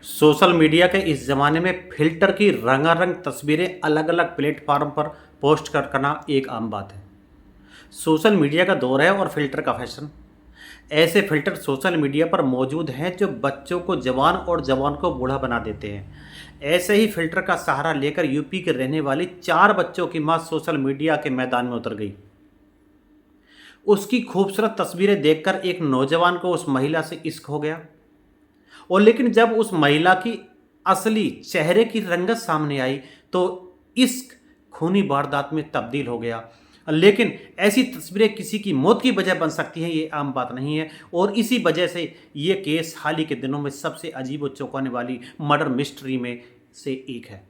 Social media के इस ज़माने में फ़िल्टर की रंगारंग तस्वीरें अलग अलग प्लेटफार्म पर पोस्ट करना एक आम बात है। सोशल मीडिया का दौर है और फ़िल्टर का फैशन। ऐसे फ़िल्टर सोशल मीडिया पर मौजूद हैं जो बच्चों को जवान और जवान को बूढ़ा बना देते हैं। ऐसे ही फ़िल्टर का सहारा लेकर यूपी के रहने वाली 4 बच्चों की मां सोशल मीडिया के मैदान में उतर गई। उसकी खूबसूरत तस्वीरें देखकर एक नौजवान को उस महिला से इश्क हो गया। और लेकिन जब उस महिला की असली चेहरे की रंगत सामने आई तो इश्क खूनी वारदात में तब्दील हो गया। लेकिन ऐसी तस्वीरें किसी की मौत की वजह बन सकती हैं, ये आम बात नहीं है। और इसी वजह से ये केस हाल ही के दिनों में सबसे अजीब और चौंकाने वाली मर्डर मिस्ट्री में से एक है।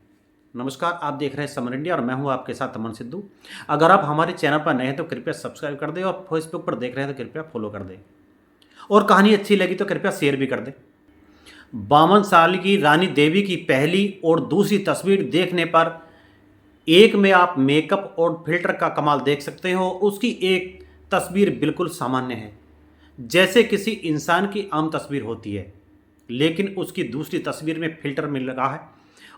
नमस्कार, आप देख रहे हैं समर इंडिया और मैं हूं आपके साथ अमन सिद्धू। अगर आप हमारे चैनल पर नए हैं तो कृपया सब्सक्राइब कर दें और फेसबुक पर देख रहे हैं तो कृपया फॉलो कर दें। और कहानी अच्छी लगी तो कृपया शेयर भी कर दें। 52 साल की रानी देवी की पहली और दूसरी तस्वीर देखने पर एक में आप मेकअप और फिल्टर का कमाल देख सकते हो। उसकी एक तस्वीर बिल्कुल सामान्य है, जैसे किसी इंसान की आम तस्वीर होती है, लेकिन उसकी दूसरी तस्वीर में फिल्टर मिल लगा है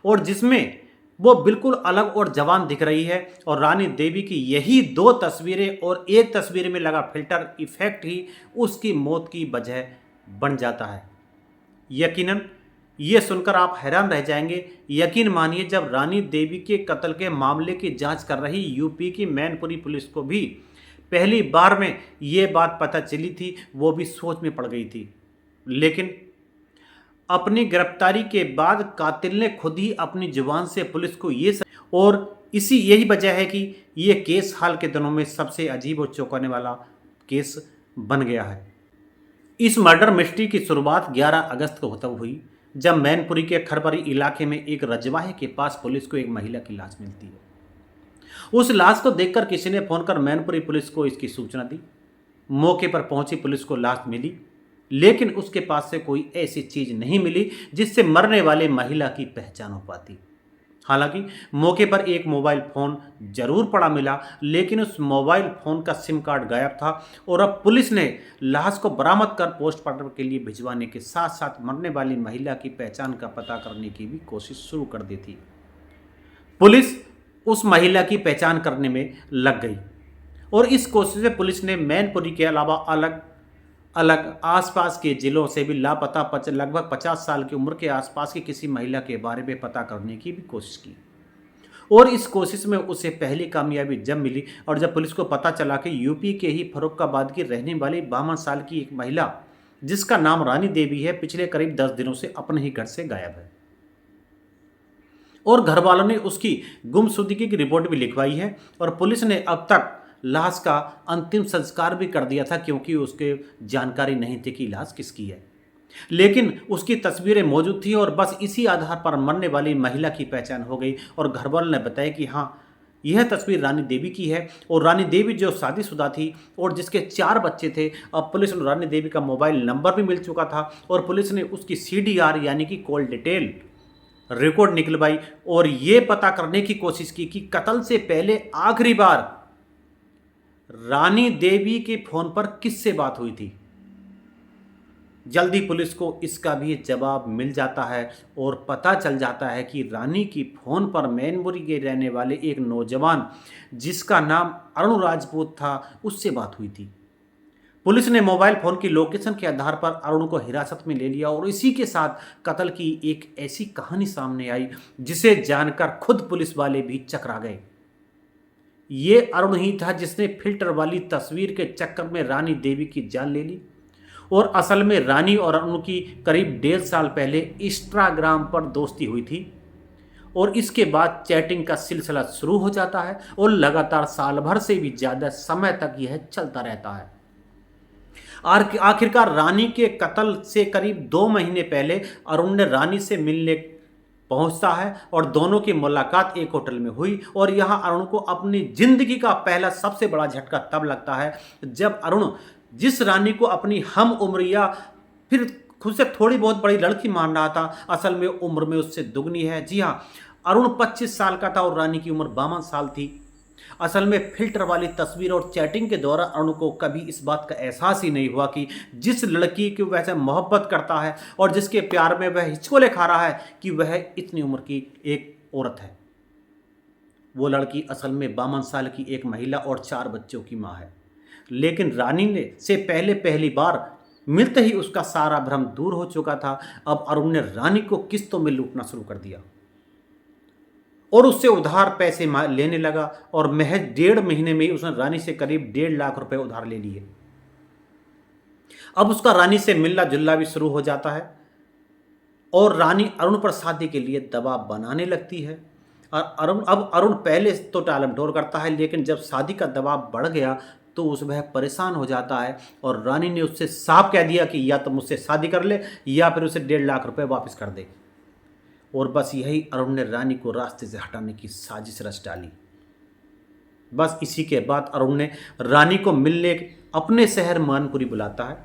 और जिसमें वो बिल्कुल अलग और जवान दिख रही है। और रानी देवी की यही 2 तस्वीरें और एक तस्वीर में लगा फिल्टर इफेक्ट ही उसकी मौत की वजह बन जाता है। यकीनन ये सुनकर आप हैरान रह जाएंगे। यकीन मानिए, जब रानी देवी के कत्ल के मामले की जांच कर रही यूपी की मैनपुरी पुलिस को भी पहली बार में ये बात पता चली थी, वो भी सोच में पड़ गई थी। लेकिन अपनी गिरफ्तारी के बाद कातिल ने खुद ही अपनी जुबान से पुलिस को और इसी यही वजह है कि ये केस हाल के दिनों में सबसे अजीब और चौंकाने वाला केस बन गया है। इस मर्डर मिस्ट्री की शुरुआत 11 अगस्त को तब हुई जब मैनपुरी के खरबरी इलाके में एक रजवाहे के पास पुलिस को एक महिला की लाश मिलती है। उस लाश को देखकर किसी ने फोन कर मैनपुरी पुलिस को इसकी सूचना दी। मौके पर पहुंची पुलिस को लाश मिली, लेकिन उसके पास से कोई ऐसी चीज नहीं मिली जिससे मरने वाले महिला की पहचान हो पाती। हालांकि मौके पर एक मोबाइल फ़ोन जरूर पड़ा मिला, लेकिन उस मोबाइल फ़ोन का सिम कार्ड गायब था। और अब पुलिस ने लाश को बरामद कर पोस्टमार्टम के लिए भिजवाने के साथ साथ मरने वाली महिला की पहचान का पता करने की भी कोशिश शुरू कर दी थी। पुलिस उस महिला की पहचान करने में लग गई और इस कोशिश में पुलिस ने मैनपुरी के अलावा अलग अलग आसपास के जिलों से भी लापता लगभग 50 साल की उम्र के आसपास की किसी महिला के बारे में पता करने की भी कोशिश की। और इस कोशिश में उसे पहली कामयाबी जब मिली और जब पुलिस को पता चला कि यूपी के ही फर्रुखाबाद की रहने वाली 52 साल की एक महिला जिसका नाम रानी देवी है, पिछले करीब 10 दिनों से अपने ही घर से गायब है। और घर वालों ने उसकी गुमशुदगी की रिपोर्ट भी लिखवाई है और पुलिस ने अब तक लाश का अंतिम संस्कार भी कर दिया था, क्योंकि उसके जानकारी नहीं थी कि लाश किसकी है। लेकिन उसकी तस्वीरें मौजूद थी और बस इसी आधार पर मरने वाली महिला की पहचान हो गई। और घर वालों ने बताया कि हाँ, यह तस्वीर रानी देवी की है। और रानी देवी जो शादीशुदा थी और जिसके 4 बच्चे थे। अब पुलिस ने रानी देवी का मोबाइल नंबर भी मिल चुका था और पुलिस ने उसकी CDR यानी कि कॉल डिटेल रिकॉर्ड निकलवाई और ये पता करने की कोशिश की कि कत्ल से पहले आखिरी बार रानी देवी के फोन पर किससे बात हुई थी। जल्दी पुलिस को इसका भी जवाब मिल जाता है और पता चल जाता है कि रानी की फोन पर मैनपुरी के रहने वाले एक नौजवान जिसका नाम अरुण राजपूत था, उससे बात हुई थी। पुलिस ने मोबाइल फोन की लोकेशन के आधार पर अरुण को हिरासत में ले लिया और इसी के साथ कत्ल की एक ऐसी कहानी सामने आई जिसे जानकर खुद पुलिस वाले भी चकरा गए। ये अरुण ही था जिसने फिल्टर वाली तस्वीर के चक्कर में रानी देवी की जान ले ली। और असल में रानी और अरुण की करीब 1.5 साल पहले इंस्टाग्राम पर दोस्ती हुई थी और इसके बाद चैटिंग का सिलसिला शुरू हो जाता है और लगातार साल भर से भी ज़्यादा समय तक यह चलता रहता है। आखिरकार रानी के कत्ल से करीब 2 महीने पहले अरुण ने रानी से मिलने पहुंचता है और दोनों की मुलाकात एक होटल में हुई। और यहां अरुण को अपनी जिंदगी का पहला सबसे बड़ा झटका तब लगता है जब अरुण जिस रानी को अपनी हम उम्रिया फिर खुद से थोड़ी बहुत बड़ी लड़की मान रहा था, असल में उम्र में उससे दुगनी है। जी हाँ, अरुण 25 साल का था और रानी की उम्र 52 साल थी। असल में फिल्टर वाली तस्वीर और चैटिंग के दौरान अरुण को कभी इस बात का एहसास ही नहीं हुआ कि जिस लड़की की वह से मोहब्बत करता है और जिसके प्यार में वह हिचकोले खा रहा है कि वह इतनी उम्र की एक औरत है। वो लड़की असल में 52 साल की एक महिला और 4 बच्चों की माँ है। लेकिन रानी ने से पहली बार मिलते ही उसका सारा भ्रम दूर हो चुका था। अब अरुण ने रानी को किस्तों में लूटना शुरू कर दिया और उससे उधार पैसे लेने लगा और महज 1.5 महीने में ही उसने रानी से करीब 1.5 लाख रुपए उधार ले लिए। अब उसका रानी से मिलना जुलना भी शुरू हो जाता है और रानी अरुण पर शादी के लिए दबाव बनाने लगती है। और अरुण पहले तो टालमटोल करता है, लेकिन जब शादी का दबाव बढ़ गया तो वह परेशान हो जाता है और रानी ने उससे साफ कह दिया कि या तो मुझसे शादी कर ले या फिर उसे 1.5 लाख रुपए वापस कर दे। और बस यही अरुण ने रानी को रास्ते से हटाने की साजिश रच डाली। बस इसी के बाद अरुण ने रानी को मिलने अपने शहर मानपुरी बुलाता है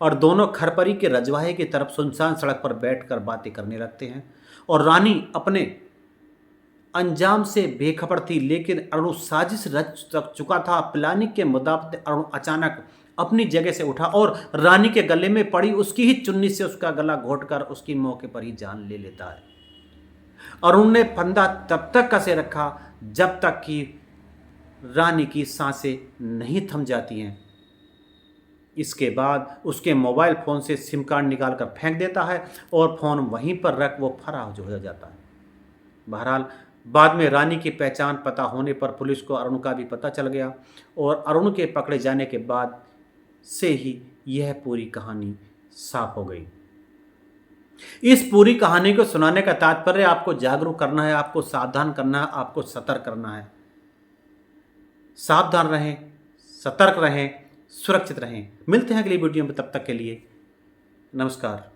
और दोनों खरपरी के रजवाहे की तरफ सुनसान सड़क पर बैठकर बातें करने लगते हैं। और रानी अपने अंजाम से बेखबर थी, लेकिन अरुण साजिश रच चुका था। प्लानिंग के मुताबिक अरुण अचानक अपनी जगह से उठा और रानी के गले में पड़ी उसकी ही चुन्नी से उसका गला घोंटकर उसकी मौके पर ही जान ले लेता है। अरुण ने फंदा तब तक कसे रखा जब तक कि रानी की सांसें नहीं थम जाती हैं। इसके बाद उसके मोबाइल फ़ोन से सिम कार्ड निकाल कर फेंक देता है और फ़ोन वहीं पर रख वो फरार हो जाता है। बहरहाल बाद में रानी की पहचान पता होने पर पुलिस को अरुण का भी पता चल गया और अरुण के पकड़े जाने के बाद से ही यह पूरी कहानी साफ हो गई। इस पूरी कहानी को सुनाने का तात्पर्य आपको जागरूक करना है, आपको सावधान करना है, आपको सतर्क करना है। सावधान रहें, सतर्क रहें, सुरक्षित रहें। मिलते हैं अगली वीडियो में, तब तक के लिए नमस्कार।